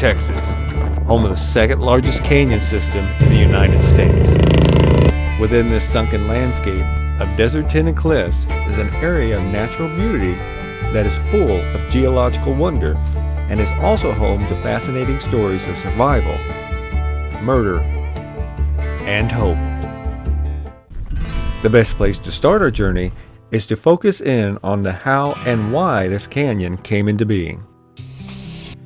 Texas, home of the second largest canyon system in the United States. Within this sunken landscape of desert-tinted cliffs is an area of natural beauty that is full of geological wonder and is also home to fascinating stories of survival, murder, and hope. The best place to start our journey is to focus in on the how and why this canyon came into being.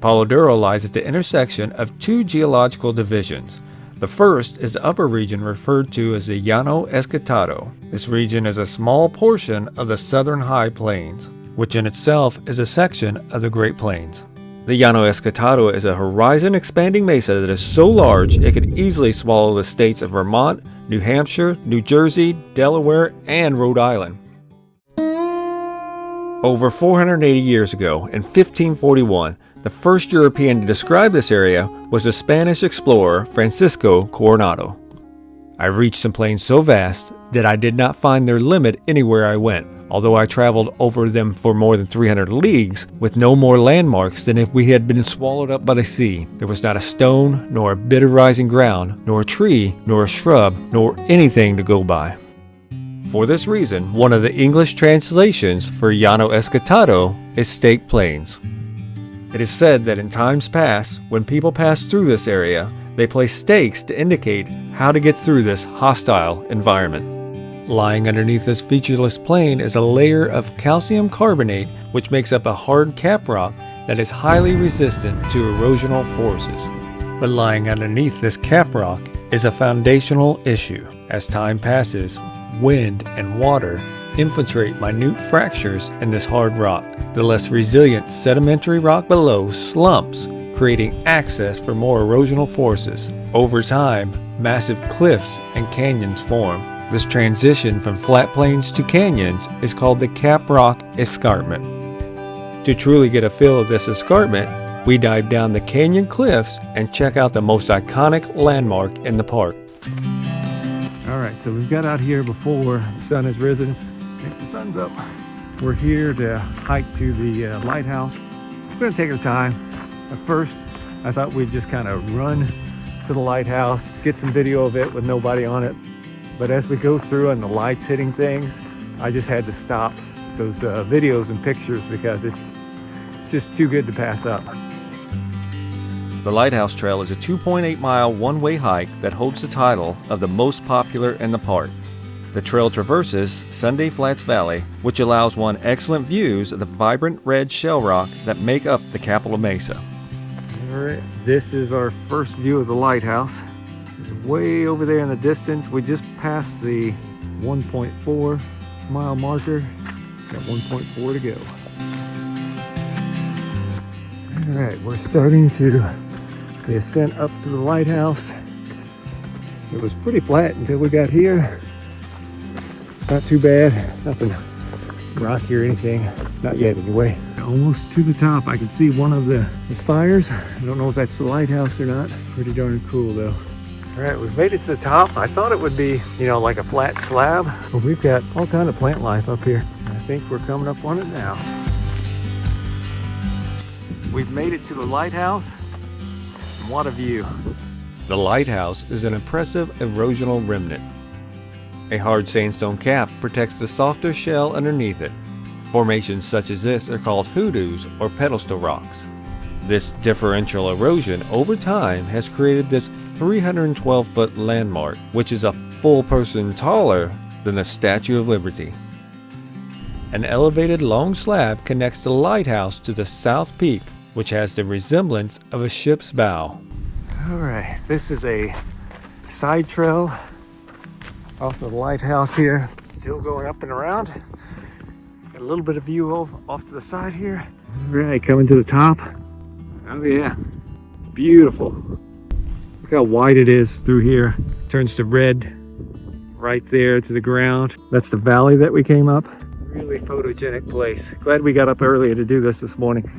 Palo Duro lies at the intersection of two geological divisions. The first is the upper region referred to as the Llano Escatado. This region is a small portion of the southern high plains, which in itself is a section of the Great Plains. The Llano Escatado is a horizon-expanding mesa that is so large it could easily swallow the states of Vermont, New Hampshire, New Jersey, Delaware, and Rhode Island. Over 480 years ago, in 1541, the first European to describe this area was the Spanish explorer Francisco Coronado. I reached some plains so vast that I did not find their limit anywhere I went, although I traveled over them for more than 300 leagues with no more landmarks than if we had been swallowed up by the sea. There was not a stone, nor a bit of rising ground, nor a tree, nor a shrub, nor anything to go by. For this reason, one of the English translations for Llano Escatado is Staked Plains. It is said that in times past, when people passed through this area, they placed stakes to indicate how to get through this hostile environment. Lying underneath this featureless plain is a layer of calcium carbonate, which makes up a hard caprock that is highly resistant to erosional forces. But lying underneath this caprock is a foundational issue. As time passes, wind and water infiltrate minute fractures in this hard rock. The less resilient sedimentary rock below slumps, creating access for more erosional forces. Over time, massive cliffs and canyons form. This transition from flat plains to canyons is called the Caprock Escarpment. To truly get a feel of this escarpment, we dive down the canyon cliffs and check out the most iconic landmark in the park. Alright, so we've got out here before the sun has risen. I think the sun's up. We're here to hike to the lighthouse. We're going to take our time. At first, I thought we'd just kind of run to the lighthouse, get some video of it with nobody on it. But as we go through and the light's hitting things, I just had to stop those videos and pictures because it's just too good to pass up. The Lighthouse Trail is a 2.8-mile one-way hike that holds the title of the most popular in the park. The trail traverses Sunday Flats Valley, which allows one excellent views of the vibrant red shell rock that make up the Capital Mesa. Alright, this is our first view of the lighthouse. It's way over there in the distance. We just passed the 1.4 mile marker. Got 1.4 to go. Alright, we're starting to the ascent up to the lighthouse. It was pretty flat until we got here. Not too bad, nothing rocky or anything, not yet anyway. Almost to the top. I can see one of the spires. I don't know if that's the lighthouse or not. Pretty darn cool though. All right, we've made it to the top. I thought it would be, like a flat slab, but we've got all kind of plant life up here. I think we're coming up on it now. We've made it to the lighthouse. What a view. The lighthouse is an impressive erosional remnant. A hard sandstone cap protects the softer shell underneath it. Formations such as this are called hoodoos or pedestal rocks. This differential erosion over time has created this 312-foot landmark, which is a full person taller than the Statue of Liberty. An elevated long slab connects the lighthouse to the south peak, which has the resemblance of a ship's bow. Alright, this is a side trail off of the lighthouse here. Still going up and around. Got a little bit of view off to the side here. Alright, coming to the top. Oh yeah, beautiful. Look how wide it is through here. Turns to red right there to the ground. That's the valley that we came up. Really photogenic place. Glad we got up earlier to do this morning.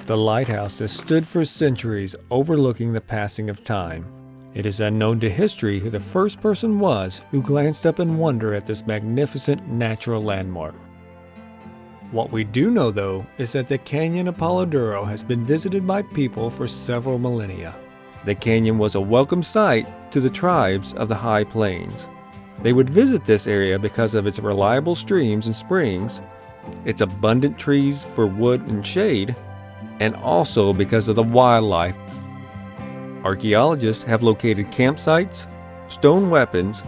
The lighthouse has stood for centuries overlooking the passing of time. It is unknown to history who the first person was who glanced up in wonder at this magnificent natural landmark. What we do know, though, is that the canyon of Palo Duro has been visited by people for several millennia. The canyon was a welcome sight to the tribes of the High Plains. They would visit this area because of its reliable streams and springs, its abundant trees for wood and shade, and also because of the wildlife. Archaeologists have located campsites, stone weapons,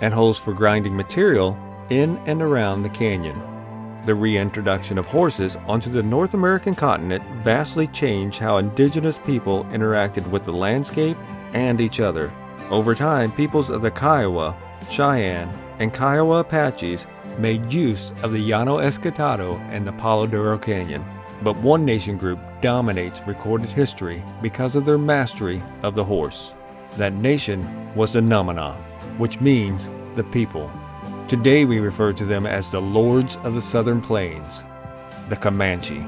and holes for grinding material in and around the canyon. The reintroduction of horses onto the North American continent vastly changed how indigenous people interacted with the landscape and each other. Over time, peoples of the Kiowa, Cheyenne, and Kiowa Apaches made use of the Llano Escatado and the Palo Duro Canyon. But one nation group dominates recorded history because of their mastery of the horse. That nation was the Namana, which means the people. Today we refer to them as the Lords of the Southern Plains, the Comanche.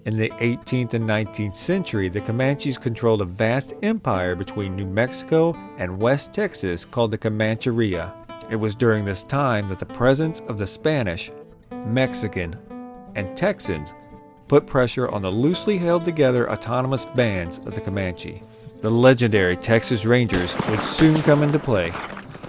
In the 18th and 19th century, the Comanches controlled a vast empire between New Mexico and West Texas called the Comancheria. It was during this time that the presence of the Spanish, Mexican, and Texans put pressure on the loosely held together autonomous bands of the Comanche. The legendary Texas Rangers would soon come into play,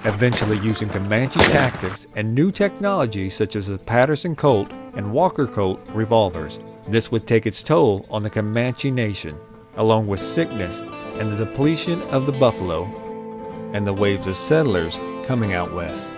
eventually using Comanche tactics and new technology such as the Patterson Colt and Walker Colt revolvers. This would take its toll on the Comanche Nation, along with sickness and the depletion of the buffalo and the waves of settlers coming out west.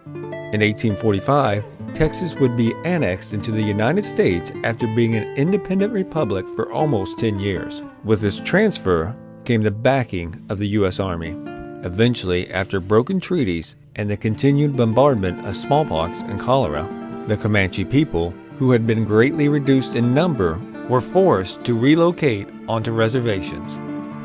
In 1845, Texas would be annexed into the United States after being an independent republic for almost 10 years. With this transfer came the backing of the U.S. Army. Eventually, after broken treaties and the continued bombardment of smallpox and cholera, the Comanche people, who had been greatly reduced in number, were forced to relocate onto reservations.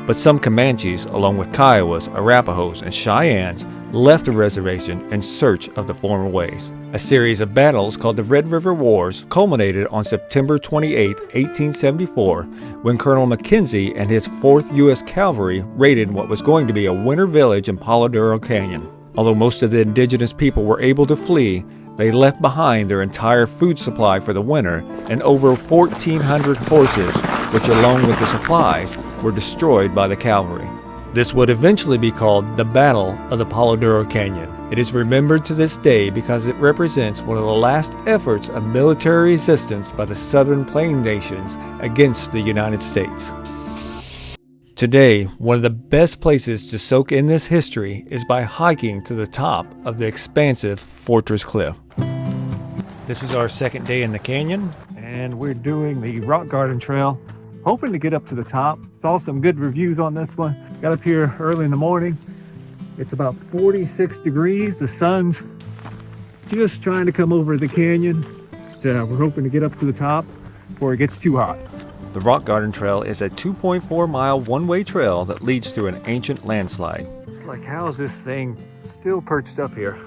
But some Comanches, along with Kiowas, Arapahoes, and Cheyennes, left the reservation in search of the former ways. A series of battles called the Red River Wars culminated on September 28, 1874, when Colonel Mackenzie and his 4th U.S. Cavalry raided what was going to be a winter village in Palo Duro Canyon. Although most of the indigenous people were able to flee, they left behind their entire food supply for the winter and over 1,400 horses, which along with the supplies were destroyed by the cavalry. This would eventually be called the Battle of the Palo Duro Canyon. It is remembered to this day because it represents one of the last efforts of military resistance by the Southern Plain nations against the United States. Today, one of the best places to soak in this history is by hiking to the top of the expansive Fortress Cliff. This is our second day in the canyon, and we're doing the Rock Garden Trail, hoping to get up to the top. Saw some good reviews on this one. Got up here early in the morning. It's about 46 degrees. The sun's just trying to come over the canyon. We're hoping to get up to the top before it gets too hot. The Rock Garden Trail is a 2.4-mile one-way trail that leads through an ancient landslide. It's like, how is this thing still perched up here?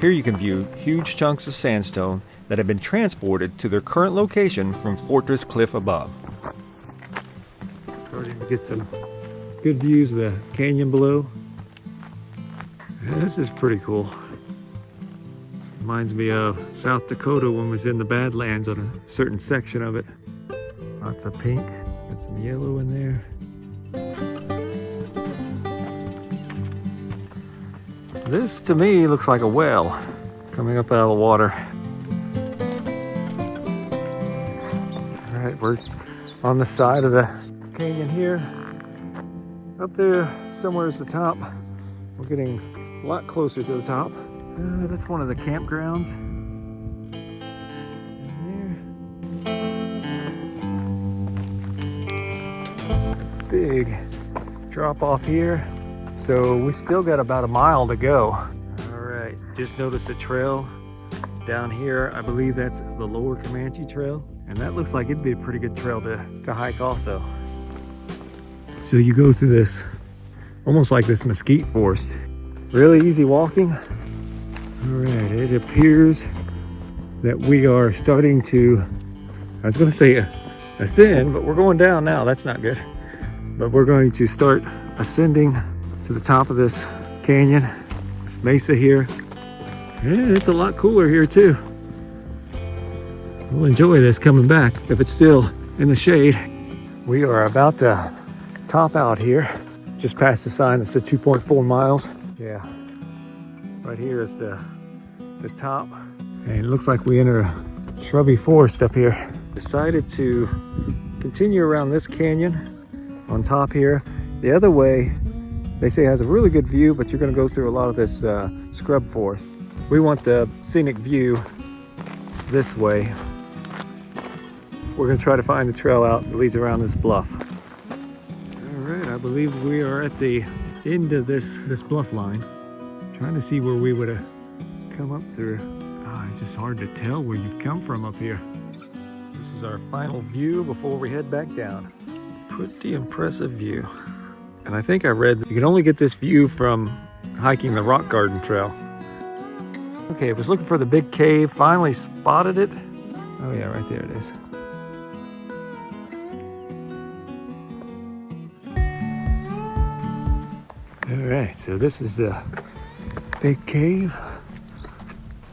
Here you can view huge chunks of sandstone that have been transported to their current location from Fortress Cliff above. Starting to get some good views of the canyon below. Yeah, this is pretty cool. Reminds me of South Dakota when we was in the Badlands on a certain section of it. Lots of pink, got some yellow in there. This to me looks like a well coming up out of the water. All right, we're on the side of the canyon here. Up there somewhere is the top. We're getting a lot closer to the top. That's one of the campgrounds. Big drop off here, so we still got about a mile to go. All right, just noticed a trail down here. I believe that's the Lower Comanche Trail, and that looks like it'd be a pretty good trail to hike also. So you go through this almost like this mesquite forest. Really easy walking. All right, it appears that we are starting to, I was going to say ascend, but we're going down now. That's not good. But we're going to start ascending to the top of this canyon, this mesa here. And it's a lot cooler here too. We'll enjoy this coming back if it's still in the shade. We are about to top out here. Just past the sign that said 2.4 miles. Yeah, right here is the top. And it looks like we enter a shrubby forest up here. Decided to continue around this canyon on top here. The other way, they say has a really good view, but you're gonna go through a lot of this scrub forest. We want the scenic view this way. We're gonna try to find the trail out that leads around this bluff. All right, I believe we are at the end of this bluff line. Trying to see where we would have come up through. It's just hard to tell where you've come from up here. This is our final view before we head back down. Pretty impressive view. And I think I read that you can only get this view from hiking the Rock Garden Trail. Okay, I was looking for the big cave, finally spotted it. Oh yeah, right there it is. All right, so this is the big cave.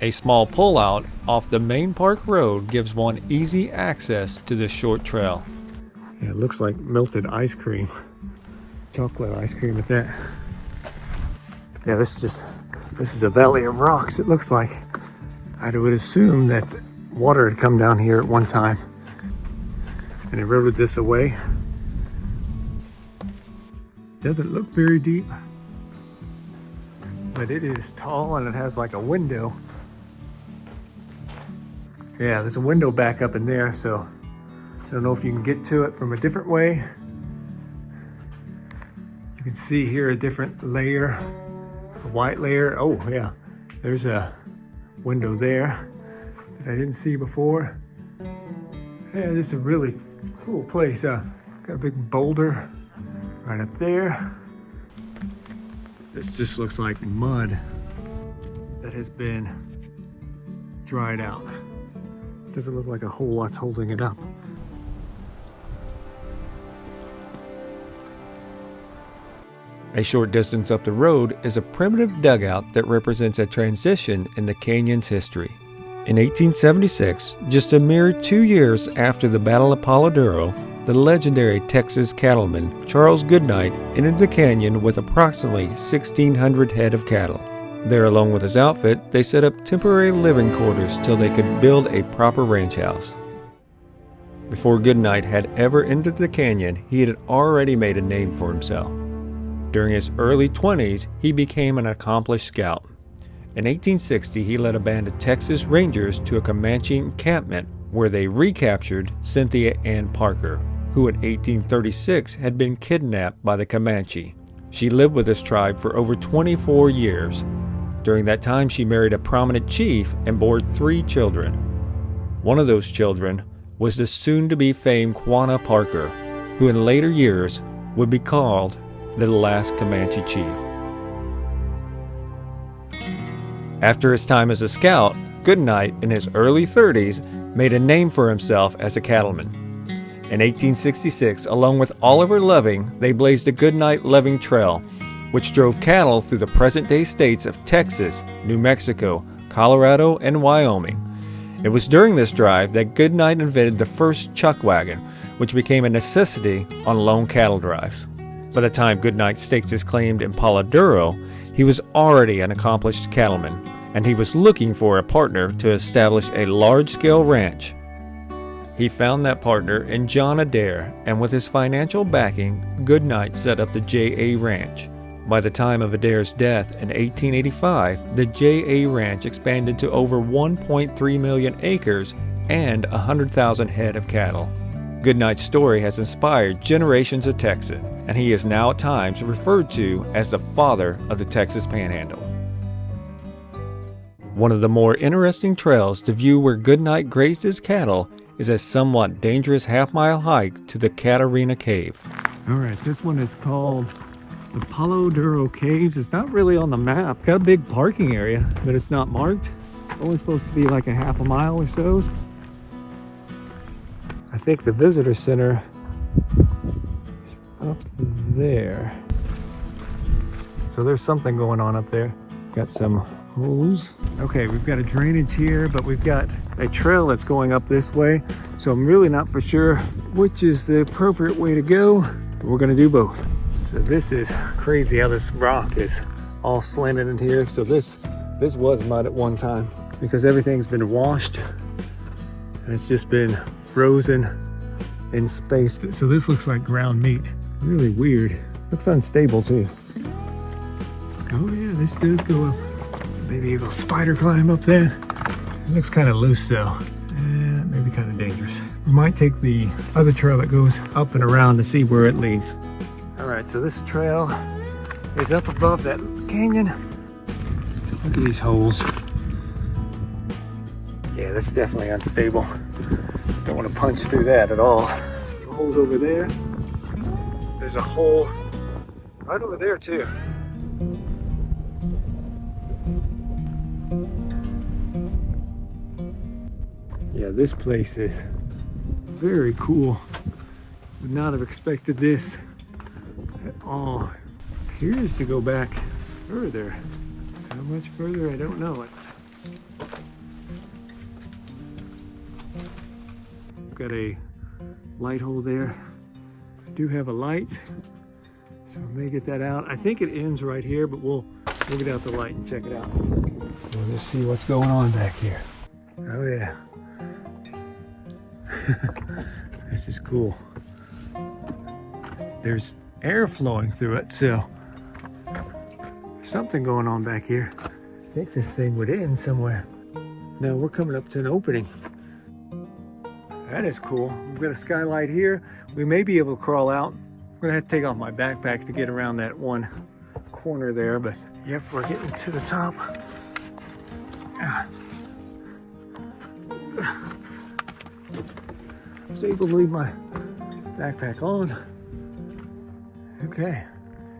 A small pullout off the main park road gives one easy access to this short trail. Yeah, it looks like melted ice cream. Chocolate ice cream at that. Yeah, this is a valley of rocks, it looks like. I would assume that water had come down here at one time and eroded this away. Doesn't look very deep, but it is tall and it has like a window. Yeah, there's a window back up in there, so I don't know if you can get to it from a different way. You can see here a different layer, a white layer. Oh yeah, there's a window there that I didn't see before. Yeah, this is a really cool place. Got a big boulder right up there. This just looks like mud that has been dried out. Doesn't look like a whole lot's holding it up. A short distance up the road is a primitive dugout that represents a transition in the canyon's history. In 1876, just a mere 2 years after the Battle of Palo Duro, the legendary Texas cattleman Charles Goodnight entered the canyon with approximately 1,600 head of cattle. There, along with his outfit, they set up temporary living quarters till they could build a proper ranch house. Before Goodnight had ever entered the canyon, he had already made a name for himself. During his early 20s, he became an accomplished scout. In 1860, he led a band of Texas Rangers to a Comanche encampment where they recaptured Cynthia Ann Parker, who in 1836 had been kidnapped by the Comanche. She lived with this tribe for over 24 years. During that time, she married a prominent chief and bore 3 children. One of those children was the soon-to-be famed Quanah Parker, who in later years would be called the last Comanche chief. After his time as a scout, Goodnight, in his early 30s, made a name for himself as a cattleman. In 1866, along with Oliver Loving, they blazed the Goodnight Loving Trail, which drove cattle through the present-day states of Texas, New Mexico, Colorado, and Wyoming. It was during this drive that Goodnight invented the first chuck wagon, which became a necessity on lone cattle drives. By the time Goodnight staked his claim in Palo Duro, he was already an accomplished cattleman, and he was looking for a partner to establish a large-scale ranch. He found that partner in John Adair, and with his financial backing, Goodnight set up the J.A. Ranch. By the time of Adair's death in 1885, the J.A. Ranch expanded to over 1.3 million acres and 100,000 head of cattle. Goodnight's story has inspired generations of Texans, and he is now at times referred to as the father of the Texas Panhandle. One of the more interesting trails to view where Goodnight grazed his cattle is a somewhat dangerous half-mile hike to the Catrina Cave. All right, this one is called the Palo Duro Caves. It's not really on the map. Got a big parking area, but it's not marked. It's only supposed to be like a half a mile or so. I think the visitor center is up there. So there's something going on up there. Got some holes. Okay, we've got a drainage here, but we've got a trail that's going up this way. So I'm really not for sure which is the appropriate way to go. We're gonna do both. So this is crazy how this rock is all slanted in here. So this was mud at one time because everything's been washed and it's just been frozen in space. So this looks like ground meat. Really weird. Looks unstable too. Oh yeah, this does go up. Maybe a little spider climb up there. It looks kind of loose though. Maybe kind of dangerous. We might take the other trail that goes up and around to see where it leads. All right, so this trail is up above that canyon. Look at these holes. Yeah, that's definitely unstable. Don't want to punch through that at all. The holes over there. There's a hole right over there too. Yeah, this place is very cool. Would not have expected this at all. Curious to go back further. How much further? I don't know. Got a light hole there. I do have a light, so I may get that out. I think it ends right here, but we'll get out the light and check it out. We'll just see what's going on back here. Oh yeah. This is cool. There's air flowing through it, so something going on back here. I think this thing would end somewhere. Now we're coming up to an opening. That is cool. We've got a skylight here. We may be able to crawl out. I'm gonna have to take off my backpack to get around that one corner there, but yep, we're getting to the top. I was able to leave my backpack on. Okay,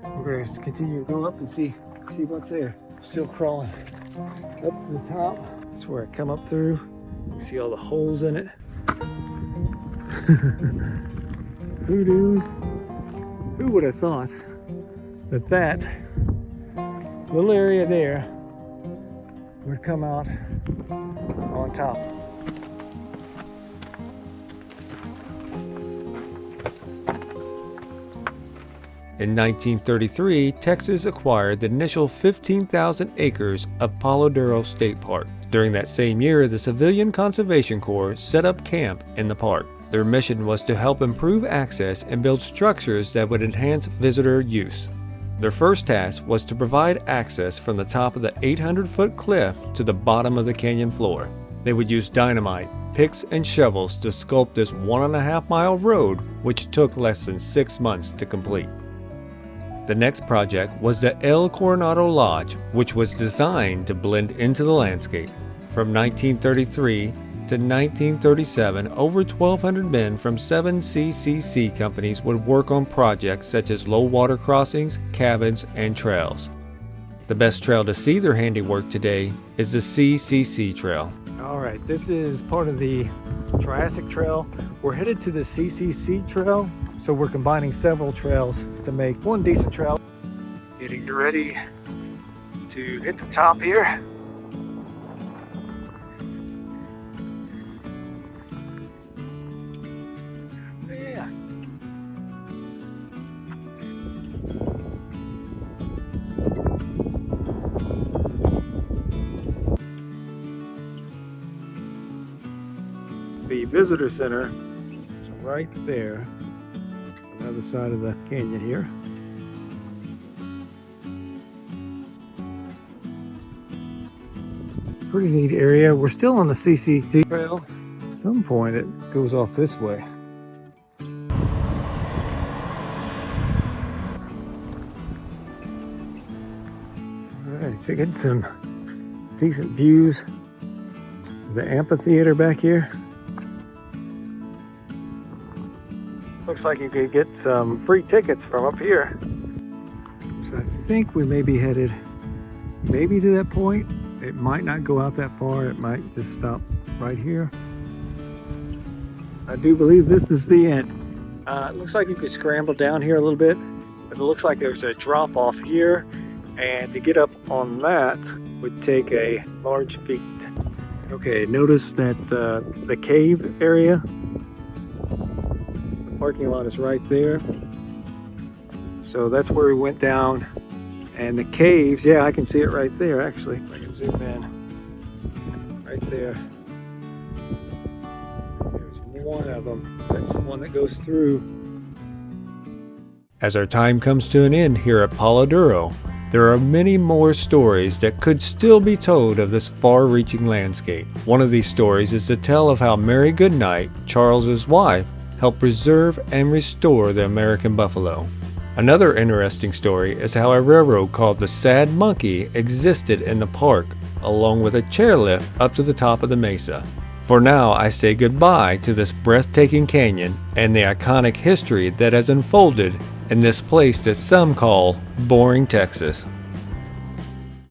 we're gonna continue to go up and see what's there. Still crawling up to the top. That's where I come up through. You see all the holes in it. Hoodoos. Who would have thought that little area there would come out on top? In 1933, Texas acquired the initial 15,000 acres of Palo Duro State Park. During that same year, the Civilian Conservation Corps set up camp in the park. Their mission was to help improve access and build structures that would enhance visitor use. Their first task was to provide access from the top of the 800-foot cliff to the bottom of the canyon floor. They would use dynamite, picks, and shovels to sculpt this 1.5-mile road, which took less than 6 months to complete. The next project was the El Coronado Lodge, which was designed to blend into the landscape. From 1933 to 1937, over 1,200 men from 7 CCC companies would work on projects such as low water crossings, cabins, and trails. The best trail to see their handiwork today is the CCC Trail. All right, this is part of the Triassic Trail. We're headed to the CCC Trail, so we're combining several trails to make one decent trail. Getting ready to hit the top here. Yeah. The visitor center is right there on the other side of the canyon here. Pretty neat area. We're still on the CCC Trail. At some point it goes off this way. Alright, so getting some decent views of the amphitheater back here. Looks like you could get some free tickets from up here. So I think we may be headed maybe to that point. It might not go out that far. It might just stop right here. I do believe this is the end. It looks like you could scramble down here a little bit, but it looks like there's a drop off here. And to get up on that, would take a large feat. Okay, notice that the cave area, the parking lot is right there. So that's where we went down. And the caves, yeah, I can see it right there actually. I can zoom in. Right there. There's one of them. That's the one that goes through. As our time comes to an end here at Palo Duro, there are many more stories that could still be told of this far-reaching landscape. One of these stories is the tale of how Mary Goodnight, Charles's wife, helped preserve and restore the American buffalo. Another interesting story is how a railroad called the Sad Monkey existed in the park, along with a chairlift up to the top of the mesa. For now, I say goodbye to this breathtaking canyon and the iconic history that has unfolded in this place that some call Boring, Texas.